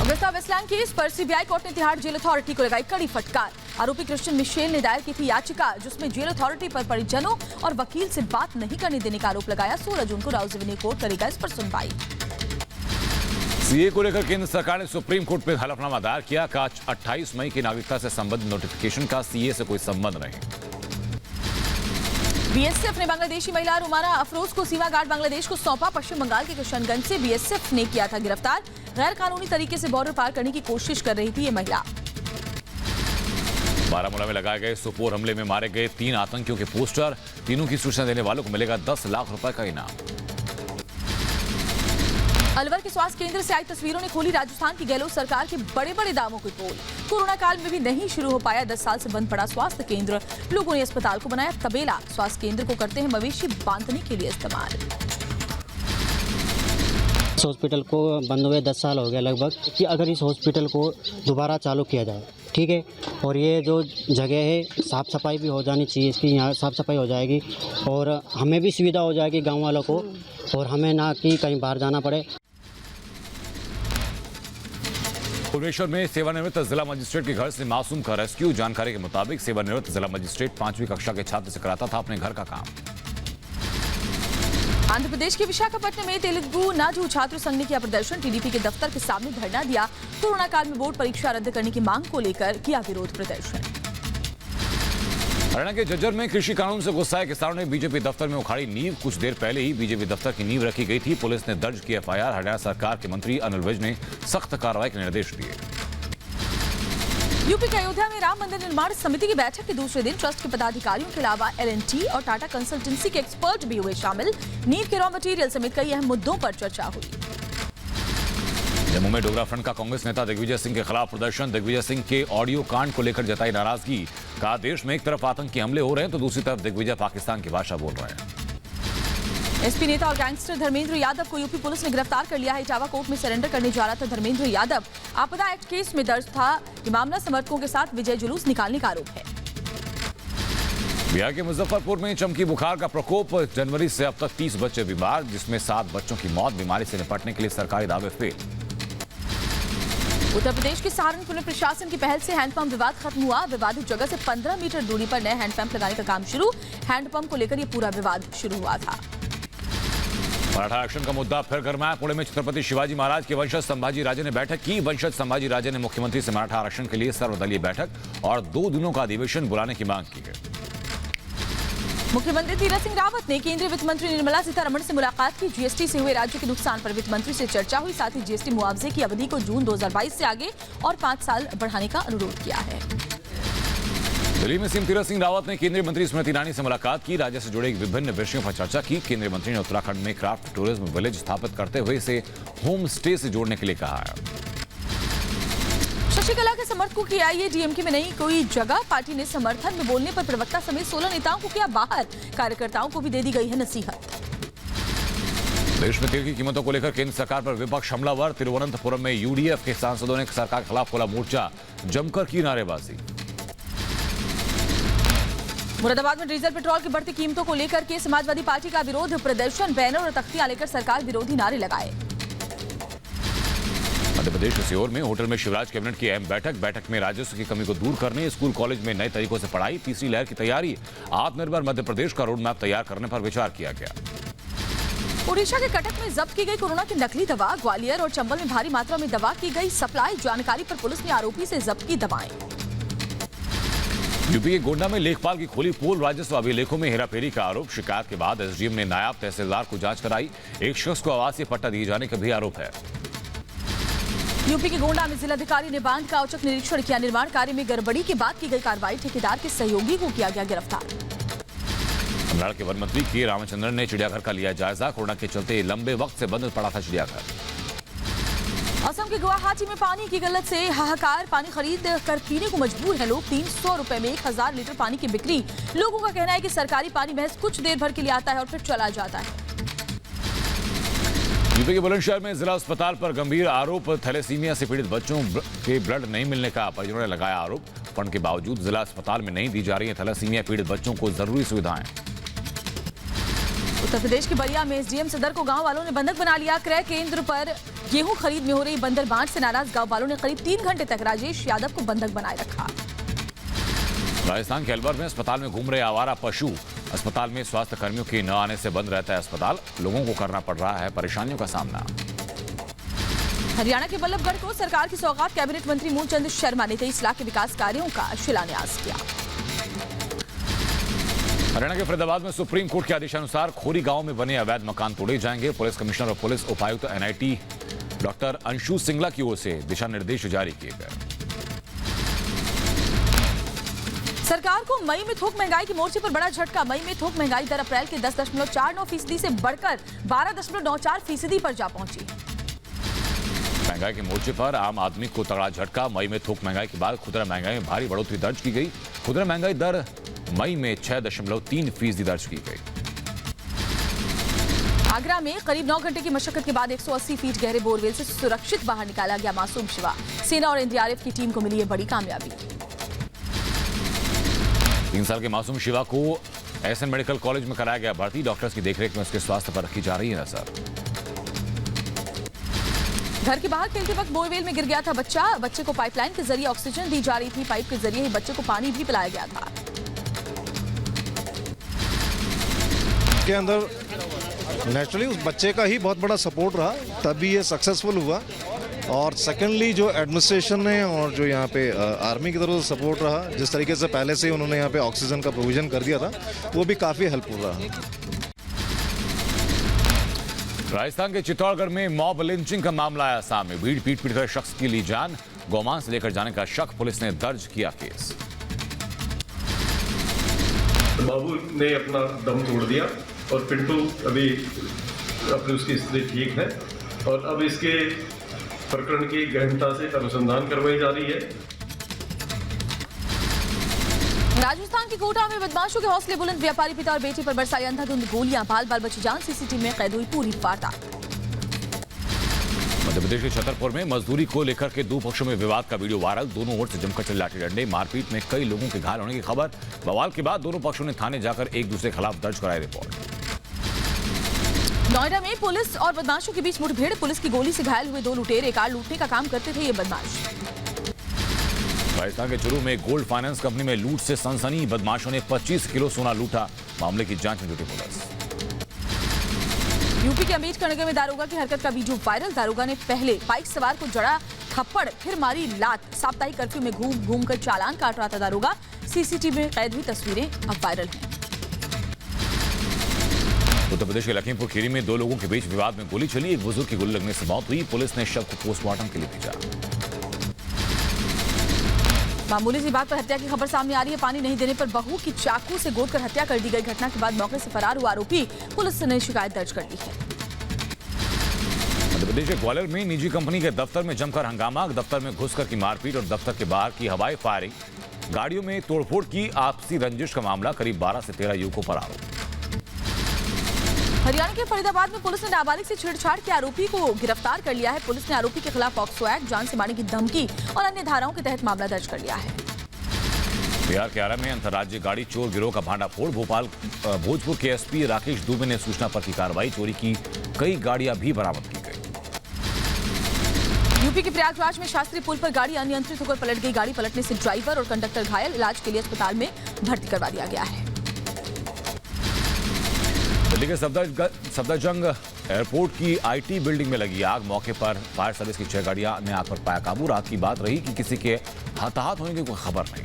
अगस्ता वेस्टलैंड केस पर CBI कोर्ट ने तिहाड़ जेल अथॉरिटी को लगाई कड़ी फटकार। आरोपी क्रिश्चियन मिशेल ने दायर की थी याचिका, जिसमें जेल अथॉरिटी पर परिजनों और वकील से बात नहीं करने देने का आरोप लगाया। 16 जून को राउज एवेन्यू कोर्ट करेगा इस पर सुनवाई। CA को लेकर केंद्र सरकार ने सुप्रीम कोर्ट में हलफनामा दायर किया। कहा 28 मई की नागरिकता से संबंधित नोटिफिकेशन का CA से कोई संबंध नहीं। BSF ने बांग्लादेशी महिला रुमाना अफरोज को सीमा गार्ड बांग्लादेश को सौंपा। पश्चिम बंगाल के किशनगंज से BSF ने किया था गिरफ्तार। गैर कानूनी तरीके से बॉर्डर पार करने की कोशिश कर रही थी ये महिला। बारामूला में लगाए गए सोपोर हमले में मारे गए 3 आतंकियों के पोस्टर। तीनों की सूचना देने वालों को मिलेगा 10 लाख रुपए का इनाम। अलवर के स्वास्थ्य केंद्र से आई तस्वीरों ने खोली राजस्थान की गहलोत सरकार के बड़े बड़े दावों की पोल। कोरोना काल में भी नहीं शुरू हो पाया 10 साल से बंद पड़ा स्वास्थ्य केंद्र। लोगों ने अस्पताल को बनाया तबेला। स्वास्थ्य केंद्र को करते हैं मवेशी बांधने के लिए इस्तेमाल। इस हॉस्पिटल को बंद हुए 10 साल हो गया लगभग, कि अगर इस हॉस्पिटल को दोबारा चालू किया जाए, ठीक है, और ये जो जगह है साफ़ सफाई भी हो जानी चाहिए, इसकी यहाँ साफ़ सफाई हो जाएगी और हमें भी सुविधा हो जाएगी गांव वालों को, और हमें ना कि कहीं बाहर जाना पड़े। भुवनेश्वर में सेवानिवृत्त जिला मजिस्ट्रेट के घर से मासूम का रेस्क्यू। जानकारी के मुताबिक सेवानिवृत्त जिला मजिस्ट्रेट 5वीं कक्षा के छात्र से कराता था अपने घर का काम। आंध्र प्रदेश के विशाखापट्टनम में तेलुगु नाडु छात्र संघ ने किया प्रदर्शन। TDP के दफ्तर के सामने धरना दिया। कोरोना काल में बोर्ड परीक्षा रद्द करने की मांग को लेकर किया विरोध प्रदर्शन। हरियाणा के झज्जर में कृषि कानून से गुस्साए किसानों ने बीजेपी दफ्तर में उखाड़ी नींव। कुछ देर पहले ही बीजेपी दफ्तर की नींव रखी गई थी। पुलिस ने दर्ज की FIR। हरियाणा सरकार के मंत्री अनिल विज ने सख्त कार्रवाई के निर्देश दिए। यूपी के अयोध्या में राम मंदिर निर्माण समिति की बैठक के दूसरे दिन ट्रस्ट के पदाधिकारियों के अलावा L&T और टाटा कंसल्टेंसी के एक्सपर्ट भी हुए शामिल। नींव के रॉ मटेरियल समेत कई अहम मुद्दों पर चर्चा हुई। जम्मू में डोगरा फ्रंट का कांग्रेस नेता दिग्विजय सिंह के खिलाफ प्रदर्शन। दिग्विजय सिंह के ऑडियो कांड को लेकर जताई नाराजगी। कहा, देश में एक तरफ आतंकी हमले हो रहे हैं तो दूसरी तरफ दिग्विजय पाकिस्तान की भाषा बोल रहे हैं। SP नेता और गैंगस्टर धर्मेंद्र यादव को यूपी पुलिस ने गिरफ्तार कर लिया है। इटावा कोर्ट में सरेंडर करने जा रहा था धर्मेंद्र यादव। आपदा एक्ट केस में दर्ज था कि मामला समर्थकों के साथ विजय जुलूस निकालने का आरोप है। बिहार के मुजफ्फरपुर में चमकी बुखार का प्रकोप। जनवरी से अब तक 30 बच्चे बीमार, जिसमें 7 बच्चों की मौत। बीमारी से निपटने के लिए सरकारी दावे फेल। उत्तर प्रदेश के सहारनपुर में प्रशासन की पहल से हैंडपंप विवाद खत्म हुआ। विवादित जगह से 15 मीटर दूरी पर नए हैंडपंप लगाने का काम शुरू। हैंडपंप को लेकर यह पूरा विवाद शुरू हुआ था। मराठा आरक्षण का मुद्दा फिर गरमाया। पुणे में छत्रपति शिवाजी महाराज के वंशज संभाजी राजे ने बैठक की। वंशज संभाजी राजे ने मुख्यमंत्री से मराठा आरक्षण के लिए सर्वदलीय बैठक और 2 दिनों का अधिवेशन बुलाने की मांग की है। मुख्यमंत्री तीरथ सिंह रावत ने केंद्रीय वित्त मंत्री निर्मला सीतारमण से मुलाकात की। GST से हुए राज्य के नुकसान पर वित्त मंत्री से चर्चा हुई। साथ ही GST मुआवजे की अवधि को जून 2022 से आगे और 5 साल बढ़ाने का अनुरोध किया है। दिल्ली में सीएम तीरथ सिंह रावत ने केंद्रीय मंत्री स्मृति ईरानी से मुलाकात की। राज्य से जुड़े विभिन्न विषयों पर चर्चा की। केंद्रीय मंत्री ने उत्तराखंड में क्राफ्ट टूरिज्म विलेज स्थापित करते हुए इसे होम स्टे से जोड़ने के लिए कहा है। शशिकला के समर्थकों की आई है डीएमके में नहीं कोई जगह। पार्टी ने समर्थन में बोलने पर प्रवक्ता समेत 16 नेताओं को किया बाहर। कार्यकर्ताओं को भी दे दी गई है नसीहत। देश में तेल की कीमतों को लेकर केंद्र सरकार पर विपक्ष हमलावर। तिरुवनंतपुरम में यूडीएफ के सांसदों ने सरकार के खिलाफ खोला मोर्चा, जमकर की नारेबाजी। मुरादाबाद में डीजल पेट्रोल की बढ़ती कीमतों को लेकर के समाजवादी पार्टी का विरोध प्रदर्शन। बैनर और तख्तियां लेकर सरकार विरोधी नारे लगाए। मध्य प्रदेश के सीहोर में होटल में शिवराज कैबिनेट की अहम बैठक में राजस्व की कमी को दूर करने, स्कूल कॉलेज में नए तरीकों से पढ़ाई, तीसरी लहर की तैयारी, आत्मनिर्भर मध्य प्रदेश का रोड मैप तैयार करने पर विचार किया गया। ओडिशा के कटक में जब्त की गई कोरोना की नकली दवा। ग्वालियर और चंबल में भारी मात्रा में दवा की गई सप्लाई। जानकारी पर पुलिस ने आरोपी से जब्त की दवाएं। यूपी के गोंडा में लेखपाल की खोली पोल। राजस्व अभिलेखों में हेराफेरी का आरोप। शिकायत के बाद एसडीएम ने नायब तहसीलदार को जांच कराई। एक शख्स को आवासीय पट्टा दिए जाने का भी आरोप है। यूपी के गोंडा में जिलाधिकारी ने बांध का औचक निरीक्षण किया। निर्माण कार्य में गड़बड़ी के बाद की गई कार्रवाई। ठेकेदार के सहयोगी को किया गया गिरफ्तार। तमिलनाडु के वन मंत्री के रामचंद्रन ने चिड़ियाघर का लिया जायजा। कोरोना के चलते लंबे वक्त से बंद पड़ा था चिड़ियाघर। असम के गुवाहाटी में पानी की किल्लत से हाहाकार। पानी खरीद कर पीने को मजबूर है लोग। 300 रुपए में 1000 लीटर पानी की बिक्री। लोगों का कहना है कि सरकारी पानी महज कुछ देर भर के लिए आता है और फिर चला जाता है। यूपी के बुलंदशहर में जिला अस्पताल पर गंभीर आरोप। थैलेसीमिया से पीड़ित बच्चों के ब्लड नहीं मिलने का परिजनों ने लगाया आरोप। फंड के बावजूद जिला अस्पताल में नहीं दी जा रही है थैलेसीमिया पीड़ित बच्चों को जरूरी सुविधाएं। उत्तर प्रदेश के बलिया में एसडीएम सदर को गांव वालों ने बंधक बना लिया। क्रय केंद्र पर गेहूं खरीद में हो रही बंदर बांट से नाराज गांव वालों ने करीब 3 घंटे तक राजेश यादव को बंधक बनाए रखा। राजस्थान के अलवर में अस्पताल में घूम रहे आवारा पशु। अस्पताल में स्वास्थ्य कर्मियों के न आने से बंद रहता है अस्पताल। लोगों को करना पड़ रहा है परेशानियों का सामना। हरियाणा के बल्लभगढ़ को सरकार की सौगात। कैबिनेट मंत्री मूलचंद शर्मा ने 23 लाख के विकास कार्यों का शिलान्यास किया। हरियाणा के फरीदाबाद में सुप्रीम कोर्ट के आदेशानुसार खोरी गांव में बने अवैध मकान तोड़े जाएंगे। पुलिस कमिश्नर और पुलिस उपायुक्त एनआईटी डॉक्टर अंशु सिंगला की ओर से दिशा निर्देश जारी किए गए। सरकार को मई में थोक महंगाई के मोर्चे पर बड़ा झटका। मई में थोक महंगाई दर अप्रैल के 10.49% से बढ़कर 12.94% पर जा पहुंची। महंगाई के मोर्चे पर आम आदमी को तगड़ा झटका। मई में थोक महंगाई के बाद खुदरा महंगाई में भारी बढ़ोतरी दर्ज की गई। खुदरा महंगाई दर मई में 6.3% दर्ज की गई। आगरा में करीब 9 घंटे की मशक्कत के बाद 180 फीट गहरे बोरवेल से सुरक्षित बाहर निकाला गया मासूम शिवा। सेना और एनडीआरएफ की टीम को मिली है बड़ी कामयाबी। 3 साल के मासूम शिवा को एसएन मेडिकल कॉलेज में कराया गया भर्ती। डॉक्टर्स की देखरेख में उसके स्वास्थ्य पर रखी जा रही है नजर। घर के बाहर खेलते वक्त बोरवेल में गिर गया था बच्चा। बच्चे को पाइपलाइन के जरिए ऑक्सीजन दी जा रही थी। पाइप के जरिए ही बच्चे को पानी भी पिलाया गया था। के अंदर नेचुरली उस बच्चे का ही बहुत बड़ा सपोर्ट रहा, तभी ये सक्सेसफुल हुआ। और सेकेंडली जो एडमिनिस्ट्रेशन है और जो यहाँ पे आर्मी की तरफ से सपोर्ट रहा, जिस तरीके से पहले से ही उन्होंने यहाँ पे ऑक्सीजन का प्रोविजन कर दिया था, वो भी काफ़ी हेल्पफुल रहा। राजस्थान के चित्तौड़गढ़ में मॉब लिंचिंग का मामला आया सामने। भीड़ पीट कर शख्स की ली जान। गौमांस लेकर जाने का शक। पुलिस ने दर्ज किया केस। बाबू ने अपना दम तोड़ दिया और पिंटू अभी अपनी उसकी स्थिति ठीक है और अब इसके प्रकरण की गहनता से अनुसंधान करवाई जा रही है। राजस्थान के कोटा में बदमाशों के हौसले बुलंद। व्यापारी पिता और बेटे पर बरसाई अंधाधुंध गोलियां। बाल बाल बची जान। सीसीटीवी में कैद हुई पूरी वारदात। मध्य प्रदेश के छतरपुर में मजदूरी को लेकर के दो पक्षों में विवाद का वीडियो वायरल। दोनों ओर से जमकर चले लाठी डंडे। मारपीट में कई लोगों के घायल होने की खबर। बवाल के बाद दोनों पक्षों ने थाने जाकर एक दूसरे के खिलाफ दर्ज कराई रिपोर्ट। नोएडा में पुलिस और बदमाशों के बीच मुठभेड़। पुलिस की गोली से घायल हुए 2 लुटेरे। कार लूटने का काम करते थे ये बदमाश। राजस्थान के चूरू में गोल्ड फाइनेंस कंपनी में लूट से सनसनी। बदमाशों ने 25 किलो सोना लूटा। मामले की जांच में जुटी पुलिस। यूपी के अम्बेडकर नगर में दारोगा की हरकत का वीडियो वायरल। दारोगा ने पहले बाइक सवार को जड़ा थप्पड़, फिर मारी लात। साप्ताहिक कर्फ्यू में घूम घूम कर चालान काट रहा था दारोगा। सीसीटीवी में कैद हुई तस्वीरें अब वायरल हैं। उत्तर प्रदेश के लखीमपुर खीरी में 2 लोगों के बीच विवाद में गोली चली। एक बुजुर्ग की गोली लगने से मौत हुई। पुलिस ने शव को पोस्टमार्टम के लिए भेजा। मामूली सी बात पर हत्या की खबर सामने आ रही है। पानी नहीं देने पर बहू की चाकू से गोदकर हत्या कर दी गई। घटना के बाद मौके से फरार हुआ आरोपी, पुलिस ने शिकायत दर्ज कर ली है। मध्य प्रदेश के ग्वालियर में निजी कंपनी के दफ्तर में जमकर हंगामा, दफ्तर में घुसकर की मारपीट और दफ्तर के बाहर की हवाई फायरिंग, गाड़ियों में तोड़फोड़ की। आपसी रंजिश का मामला, करीब 12 से 13 युवकों पर आरोप। हरियाणा के फरीदाबाद में पुलिस ने नाबालिग से छेड़छाड़ के आरोपी को गिरफ्तार कर लिया है। पुलिस ने आरोपी के खिलाफ पॉक्सो एक्ट, जान से मारने की धमकी और अन्य धाराओं के तहत मामला दर्ज कर लिया है। बिहार के आरा में अंतर्राज्यीय गाड़ी चोर गिरोह का भांडाफोड़। भोजपुर के एसपी राकेश दुबे ने सूचना पर की कार्रवाई, चोरी की कई गाड़ियां भी बरामद की गई। यूपी के प्रयागराज में शास्त्री पुल पर गाड़ी अनियंत्रित होकर पलट गई। गाड़ी पलटने से ड्राइवर और कंडक्टर घायल, इलाज के लिए अस्पताल में भर्ती करवा दिया गया है। दिल्ली के सफदरजंग एयरपोर्ट की आईटी बिल्डिंग में लगी आग। मौके पर फायर सर्विस की 6 गाड़ियां ने आग पर पाया काबू। रात की बात रही कि किसी के हताहत होने की कोई खबर नहीं।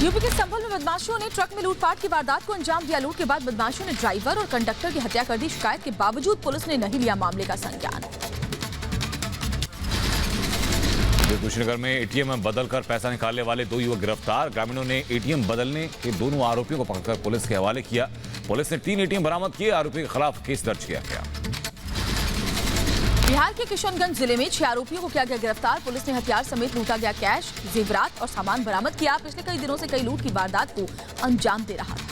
यूपी के संभल में बदमाशों ने ट्रक में लूटपाट की वारदात को अंजाम दिया। लूट के बाद बदमाशों ने ड्राइवर और कंडक्टर की हत्या कर दी। शिकायत के बावजूद पुलिस ने नहीं लिया मामले का संज्ञान। कुशीनगर में एटीएम में बदलकर पैसा निकालने वाले 2 युवक गिरफ्तार। ग्रामीणों ने एटीएम बदलने के दोनों आरोपियों को पकड़कर पुलिस के हवाले किया। पुलिस ने 3 एटीएम बरामद किए। आरोपी के खिलाफ केस दर्ज किया गया। बिहार के किशनगंज जिले में 6 आरोपियों को किया गया गिरफ्तार। पुलिस ने हथियार समेत लूटा गया कैश, जेवरात और सामान बरामद किया। पिछले कई दिनों से कई लूट की वारदात को अंजाम दे रहा था।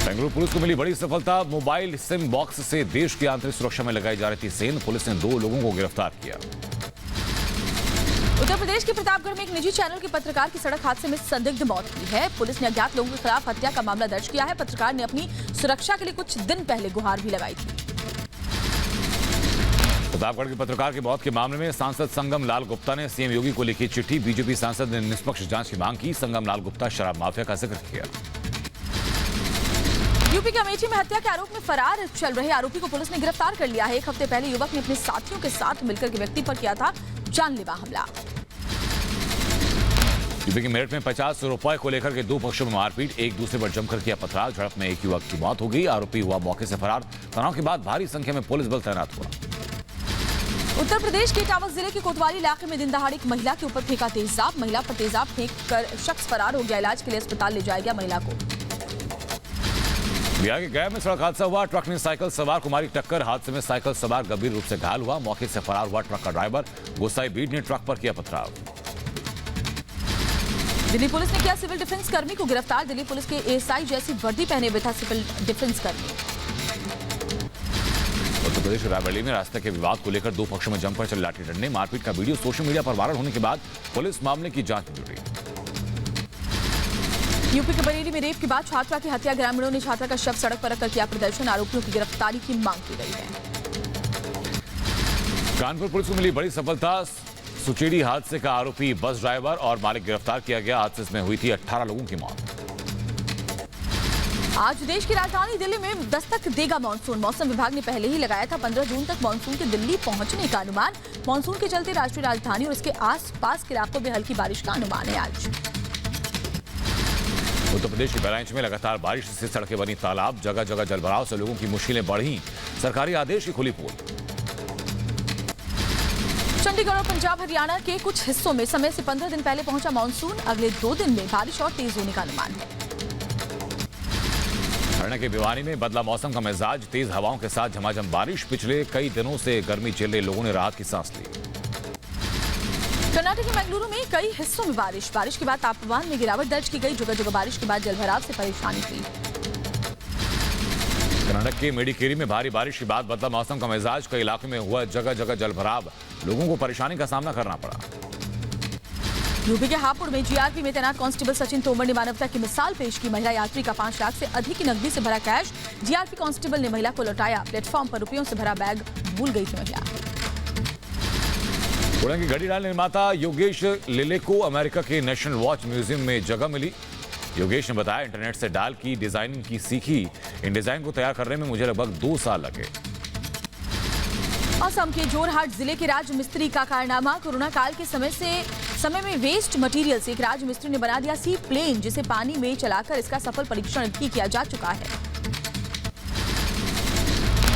बेंगलुरु पुलिस को मिली बड़ी सफलता। मोबाइल सिम बॉक्स से देश की आंतरिक सुरक्षा में लगाई जा रही थी सेंध। पुलिस ने 2 लोगों को गिरफ्तार किया। उत्तर प्रदेश के प्रतापगढ़ में एक निजी चैनल के पत्रकार की सड़क हादसे में संदिग्ध मौत हुई है। पुलिस ने अज्ञात लोगों के खिलाफ हत्या का मामला दर्ज किया है। पत्रकार ने अपनी सुरक्षा के लिए कुछ दिन पहले गुहार भी लगाई थी। प्रतापगढ़ के पत्रकार की मौत के मामले में सांसद संगम लाल गुप्ता ने सीएम योगी को लिखी चिट्ठी। बीजेपी सांसद ने निष्पक्ष जांच की मांग की। संगम लाल गुप्ता शराब माफिया का जिक्र किया। यूपी के अमेठी में हत्या के आरोप में फरार चल रहे आरोपी को पुलिस ने गिरफ्तार कर लिया है। 1 हफ्ते पहले युवक ने अपने साथियों के साथ मिलकर के व्यक्ति पर किया था जानलेवा हमला। यूपी के मेरठ में 50 रुपए को लेकर के 2 पक्षों में मारपीट। एक दूसरे पर जमकर किया पथराव। झड़प में एक युवक की मौत हो गई। आरोपी हुआ मौके से फरार। तनाव के बाद भारी संख्या में पुलिस बल तैनात हुआ। उत्तर प्रदेश के इटावा जिले के कोतवाली इलाके में दिन दहाड़े एक महिला के ऊपर फेंका तेजाब। महिला पर तेजाब फेंक कर शख्स फरार हो गया। इलाज के लिए अस्पताल ले जाया गया महिला को। बिहार के गया में सड़क हादसा हुआ। ट्रक ने साइकिल सवार को मारी टक्कर। हादसे में साइकिल सवार गंभीर रूप से घायल हुआ। मौके से फरार हुआ ट्रक का ड्राइवर। गोसाई भीड़ ने ट्रक पर किया पथराव। दिल्ली पुलिस ने किया सिविल डिफेंस कर्मी को गिरफ्तार। दिल्ली पुलिस के एएसआई जैसी वर्दी पहने हुए था सिविल डिफेंस कर्मी। उत्तर प्रदेश के रायबरेली में रास्ते के विवाद को लेकर 2 पक्षों में जमकर चले लाठी डंडे। मारपीट का वीडियो सोशल मीडिया पर वायरल होने के बाद पुलिस मामले की जांच में जुटी। यूपी के बरेली में रेप के बाद छात्रा की हत्या। ग्रामीणों ने छात्रा का शव सड़क पर रखकर किया प्रदर्शन। आरोपियों की गिरफ्तारी की मांग की गई है। कानपुर पुलिस को मिली बड़ी सफलता। सुचेड़ी हादसे का आरोपी बस ड्राइवर और मालिक गिरफ्तार किया गया। हादसे में हुई थी 18 लोगों की मौत। आज देश की राजधानी दिल्ली में दस्तक देगा मानसून। मौसम विभाग ने पहले ही लगाया था 15 जून तक मानसून के दिल्ली पहुंचने का अनुमान। मानसून के चलते राष्ट्रीय राजधानी और इसके आसपास के इलाकों में हल्की बारिश का अनुमान है। आज उत्तर प्रदेश के बहराइच में लगातार बारिश से सड़कें बनी तालाब। जगह जगह जलभराव से लोगों की मुश्किलें बढ़ी। सरकारी आदेश की खुली पोल। चंडीगढ़ और पंजाब हरियाणा के कुछ हिस्सों में समय से 15 दिन पहले पहुंचा मानसून। अगले 2 दिन में बारिश और तेज होने का अनुमान है। हरियाणा के भिवानी में बदला मौसम का मिजाज। तेज हवाओं के साथ झमाझम बारिश। पिछले कई दिनों से गर्मी झेल रहे लोगों ने राहत की सांस ली। कर्नाटक के मंगलुरु में कई हिस्सों में बारिश के बाद तापमान में गिरावट दर्ज की गई। जगह जगह बारिश के बाद जलभराव से परेशानी हुई। कर्नाटक के मेडिकेरी में भारी बारिश के बाद बदला मौसम का मिजाज। कई इलाकों में हुआ जगह जगह जलभराव। लोगों को परेशानी का सामना करना पड़ा। यूपी के हापुड़ में जीआरपी में तैनात कांस्टेबल सचिन तोमर ने मानवता की मिसाल पेश की। महिला यात्री का 5 लाख से अधिक की नकदी से भरा कैश जीआरपी कांस्टेबल ने महिला को लौटाया। प्लेटफॉर्म पर रुपयों से भरा बैग भूल गई थी महिला। पुणे की घड़ी डाल निर्माता योगेश लेले को अमेरिका के नेशनल वॉच म्यूजियम में जगह मिली। योगेश ने बताया, इंटरनेट से डाल की डिजाइनिंग की सीखी। इन डिजाइन को तैयार करने में मुझे लगभग 2 साल लगे। असम के जोरहाट जिले के राजमिस्त्री का कारनामा। कोरोना काल के समय में वेस्ट मटेरियल से एक राजमिस्त्री ने बना दिया सी प्लेन, जिसे पानी में चलाकर इसका सफल परीक्षण भी किया जा चुका है।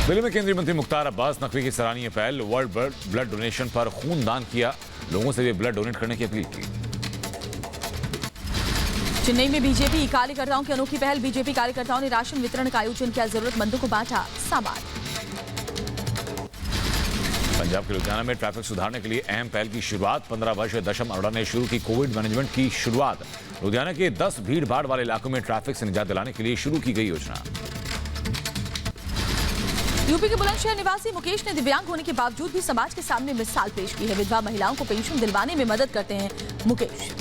दिल्ली में केंद्रीय मंत्री मुख्तार अब्बास नकवी की सराहनीय पहल वर्ल्ड ब्लड डोनेशन पर खून दान किया, लोगों से भी ब्लड डोनेट करने की अपील की। चेन्नई में बीजेपी कार्यकर्ताओं की अनोखी पहल, बीजेपी कार्यकर्ताओं ने राशन वितरण का आयोजन किया, जरूरतमंदों को बांटा सामान। पंजाब के लुधियाना में ट्रैफिक सुधारने के लिए अहम पहल की शुरुआत, 15 वर्षीय दशम अरोड़ा ने शुरू की कोविड मैनेजमेंट की शुरुआत। लुधियाना के 10 भीड़ भाड़ वाले इलाकों में ट्रैफिक से निजात दिलाने के लिए शुरू की गई योजना। यूपी के बुलंदशहर निवासी मुकेश ने दिव्यांग होने के बावजूद भी समाज के सामने मिसाल पेश की है। विधवा महिलाओं को पेंशन दिलवाने में मदद करते हैं मुकेश।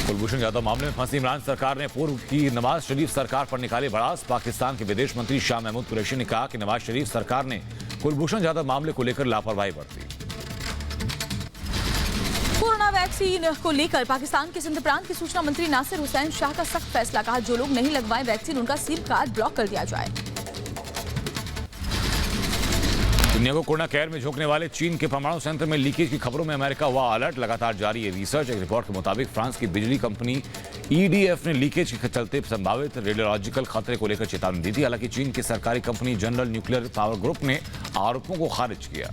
कुलभूषण जाधव मामले में फंसी इमरान सरकार ने पूर्व की नवाज शरीफ सरकार पर निकाले भड़ास। पाकिस्तान के विदेश मंत्री शाह महमूद कुरैशी ने कहा कि नवाज शरीफ सरकार ने कुलभूषण जाधव मामले को लेकर लापरवाही बरती। कोरोना वैक्सीन को लेकर पाकिस्तान के सिंध प्रांत के सूचना मंत्री नासिर हुसैन शाह का सख्त फैसला, कहा जो लोग नहीं लगवाएं वैक्सीन उनका सिम कार्ड ब्लॉक कर दिया जाए। दुनिया को कोरोना केयर में झोंकने वाले चीन के परमाणु संयंत्र में लीकेज की खबरों में अमेरिका हुआ अलर्ट, लगातार जारी है रिसर्च। एक रिपोर्ट के मुताबिक फ्रांस की बिजली कंपनी EDF ने लीकेज के चलते संभावित रेडियोलॉजिकल खतरे को लेकर चेतावनी दी थी। हालांकि चीन की सरकारी company general nuclear power group ने आरोपों को खारिज किया।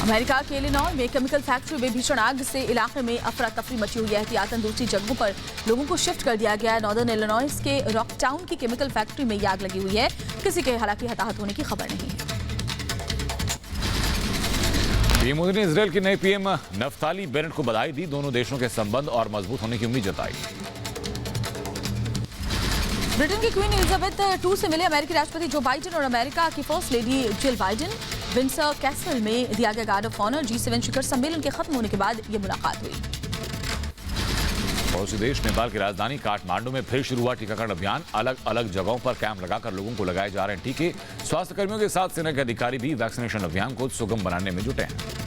अमेरिका के इलिनॉय में केमिकल फैक्ट्री में भीषण आग से इलाके में अफरा तफरी मची हुई है। एहतियातन दूसरी जगहों पर लोगों को शिफ्ट कर दिया गया है। नॉर्दर्न इलिनॉयस के रॉकटाउन की केमिकल फैक्ट्री में आग लगी हुई है, किसी के हालांकि हताहत होने की खबर नहीं है। पीएम मोदी ने इजरायल के नए पीएम नफ्ताली बेनेट को बधाई दी, दोनों देशों के संबंध और मजबूत होने की उम्मीद जताई। ब्रिटेन की क्वीन एलिजाबेथ II से मिले अमेरिकी राष्ट्रपति जो बाइडेन और अमेरिका की first lady Jill Biden. Windsor castle में दिया गया गार्ड ऑफ ऑनर। G7 शिखर सम्मेलन के खत्म होने के बाद ये मुलाकात हुई। पड़ोसी देश नेपाल की राजधानी काठमांडू में फिर शुरू हुआ टीकाकरण अभियान, अलग अलग जगहों पर कैंप लगाकर लोगों को लगाए जा रहे हैं टीके। स्वास्थ्य कर्मियों के साथ सेना के अधिकारी भी वैक्सीनेशन अभियान को सुगम बनाने में जुटे हैं।